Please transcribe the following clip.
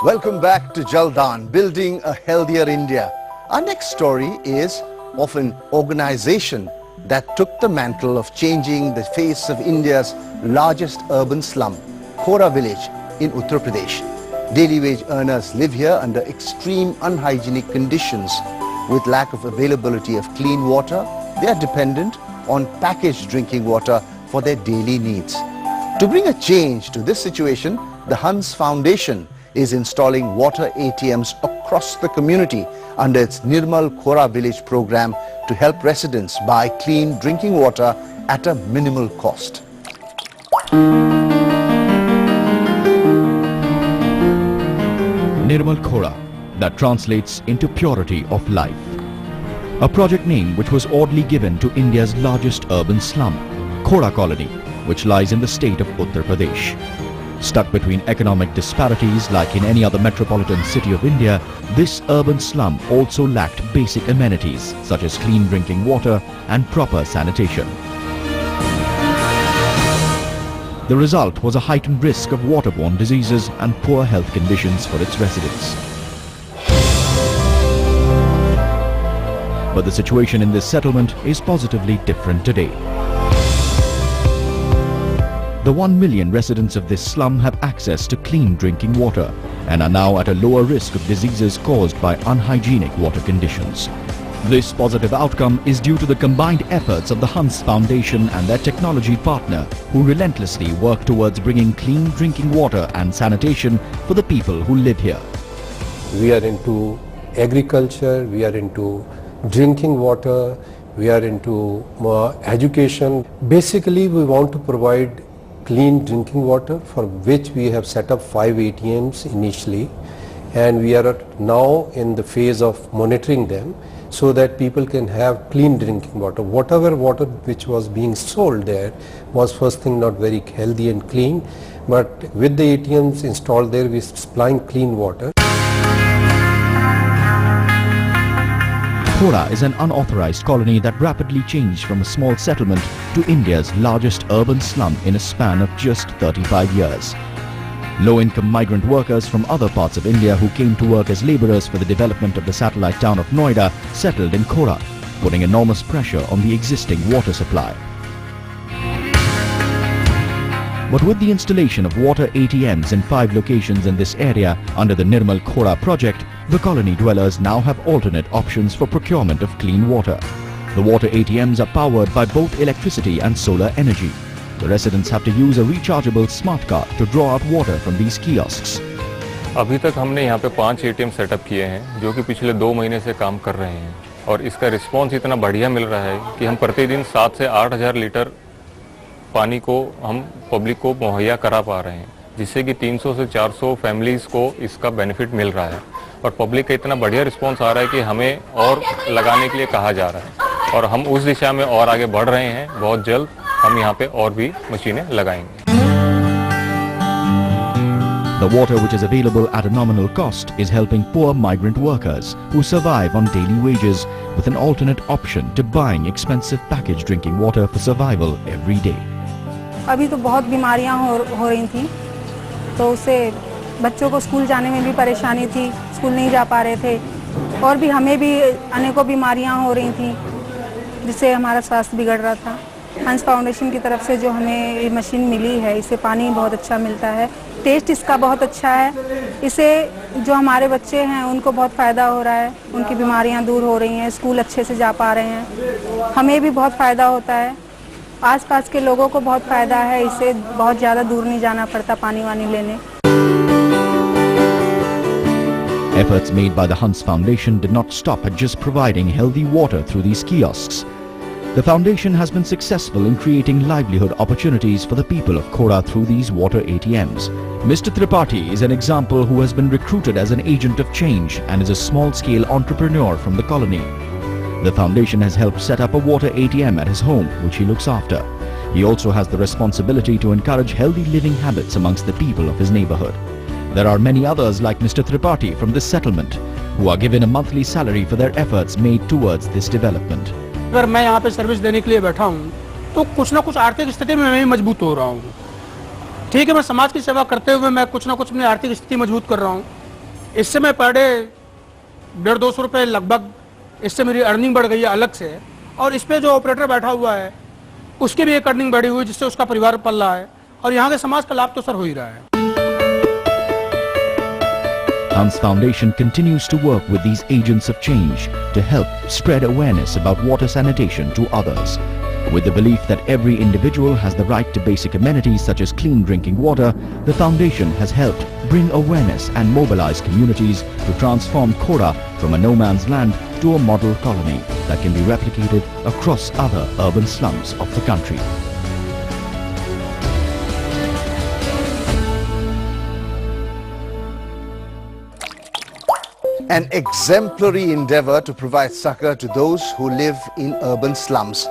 Welcome back to Jaldan, Building a Healthier India. Our next story is of an organization that took the mantle of changing the face of India's largest urban slum, Khora village in Uttar Pradesh. Daily wage earners live here under extreme unhygienic conditions with lack of availability of clean water. They are dependent on packaged drinking water for their daily needs. To bring a change to this situation, the Hans Foundation is installing water ATMs across the community under its Nirmal Khora village program to help residents buy clean drinking water at a minimal cost. Nirmal Khora, that translates into purity of life. A project name which was oddly given to India's largest urban slum, Khora Colony, which lies in the state of Uttar Pradesh. Stuck between economic disparities like in any other metropolitan city of India, this urban slum also lacked basic amenities such as clean drinking water and proper sanitation. The result was a heightened risk of waterborne diseases and poor health conditions for its residents. But the situation in this settlement is positively different today. The 1 million residents of this slum have access to clean drinking water and are now at a lower risk of diseases caused by unhygienic water conditions. This positive outcome is due to the combined efforts of the Hans Foundation and their technology partner, who relentlessly work towards bringing clean drinking water and sanitation for the people who live here. We are into agriculture, we are into drinking water, we are into education. Basically, we want to provide clean drinking water, for which we have set up 5 ATMs initially, and we are now in the phase of monitoring them so that people can have clean drinking water. Whatever water which was being sold there was first thing not very healthy and clean, but with the ATMs installed there, we are supplying clean water. Khora is an unauthorized colony that rapidly changed from a small settlement to India's largest urban slum in a span of just 35 years. Low-income migrant workers from other parts of India who came to work as laborers for the development of the satellite town of Noida settled in Khora, putting enormous pressure on the existing water supply. But with the installation of water ATMs in 5 locations in this area under the Nirmal Khora project, the colony dwellers now have alternate options for procurement of clean water. The water ATMs are powered by both electricity and solar energy. The residents have to use a rechargeable smart card to draw out water from these kiosks. अभी तक हमने यहाँ पे 5 ATM setup किए हैं जो कि पिछले 2 महीने से काम कर रहे हैं और इसका रिस्पांस इतना बढ़िया मिल रहा है कि हम प्रतिदिन 7 से 8 हज़ार लीटर पानी को हम पब्लिक को मुहैया करा पा रहे हैं, जिससे कि 300 से 400 फैमिलीज़ को इसका बेनिफिट मिल रहा है और पब्लिक का इतना बढ़िया रिस्पांस आ रहा है कि हमें और लगाने के लिए कहा जा रहा है और हम उस दिशा में और आगे बढ़ रहे हैं। बहुत जल्द हम यहाँ पे और भी मशीनें लगाएंगे। The water which is available at a nominal cost is helping poor migrant workers who survive on daily wages with an alternate option to buying expensive packaged drinking water for survival every day. अभी तो बहुत बीमारियां हो रही थी, तो उससे बच्चों को स्कूल जाने में भी परेशानी थी, स्कूल नहीं जा पा रहे थे और भी हमें भी अनेकों बीमारियां हो रही थी जिससे हमारा स्वास्थ्य बिगड़ रहा था। हंस फाउंडेशन की तरफ से जो हमें ये मशीन मिली है, इससे पानी बहुत अच्छा मिलता है, टेस्ट इसका बहुत अच्छा है। इससे जो हमारे बच्चे हैं उनको बहुत फ़ायदा हो रहा है, उनकी बीमारियां दूर हो रही हैं, स्कूल अच्छे से जा पा रहे हैं, हमें भी बहुत फ़ायदा होता है, आसपास के लोगों को बहुत फ़ायदा है, इससे बहुत ज़्यादा दूर नहीं जाना पड़ता पानी वानी लेने। Efforts made by the Hans Foundation did not stop at just providing healthy water through these kiosks. The foundation has been successful in creating livelihood opportunities for the people of Khora through these water ATMs. Mr. Tripathi is an example who has been recruited as an agent of change and is a small-scale entrepreneur from the colony. The foundation has helped set up a water ATM at his home, which he looks after. He also has the responsibility to encourage healthy living habits amongst the people of his neighborhood. There are many others like Mr. Tripathi from this settlement who are given a monthly salary for their efforts made towards this development. अगर मैं यहाँ पे service देने के लिए बैठा हूँ तो कुछ ना कुछ आर्थिक स्थिति में मैं भी मजबूत हो रहा हूँ। ठीक है, मैं समाज की सेवा करते हुए मैं कुछ ना कुछ अपनी आर्थिक स्थिति मजबूत कर रहा हूँ, इससे मैं पर डे 150-200 रुपये लगभग, इससे मेरी अर्निंग बढ़ गई है अलग से। और इस पे जो ऑपरेटर बैठा हुआ है उसकी भी एक अर्निंग बढ़ी हुई है, जिससे उसका परिवार पल रहा है और यहाँ के समाज का लाभ तो सर हो ही रहा है। Hans Foundation continues to work with these agents of change to help spread awareness about water sanitation to others. With the belief that every individual has the right to basic amenities such as clean drinking water, the foundation has helped bring awareness and mobilize communities to transform Khora from a no-man's land to a model colony that can be replicated across other urban slums of the country. An exemplary endeavor to provide succor to those who live in urban slums.